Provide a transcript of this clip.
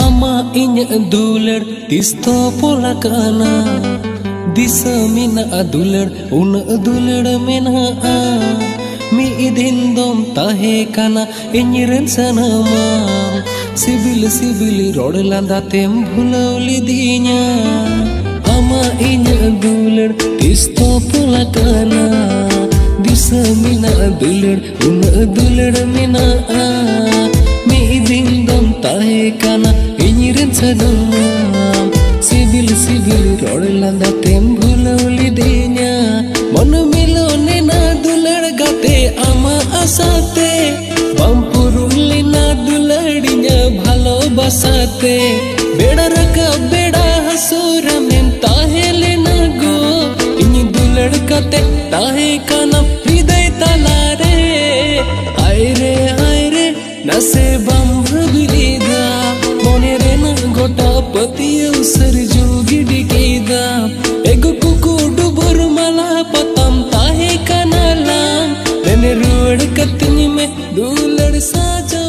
Ama inya dular tisto pola kana disa mina dular una dular mena mi idin dom tahe kana inyiren sanama sibil sibil rod landa tem bhulawli dinya ama inya dular tisto pola kana disa mina dular una dular mena mi idin dom tahe kana inyiren sanama sibil sibil rod landa tem bhulawli dinya मन मिलोने ना दुलड़ गाते आमा आसाते बमपुरुली ना दुलड़िया भालो बसाते बेड़ा रका बेड़ा हसूर में ताहे लेना गो इन्हीं दुलड़ गाते ताहे काना हृदय तलारे आए रे नसे बम भबिलीदा मोने रे ना गोटा पति उसर जोगी डिकीदा एगो कुकु डुबुर मला पतम ताहे कनाला नेने रुड़ कतनी में दुलड़ साजा।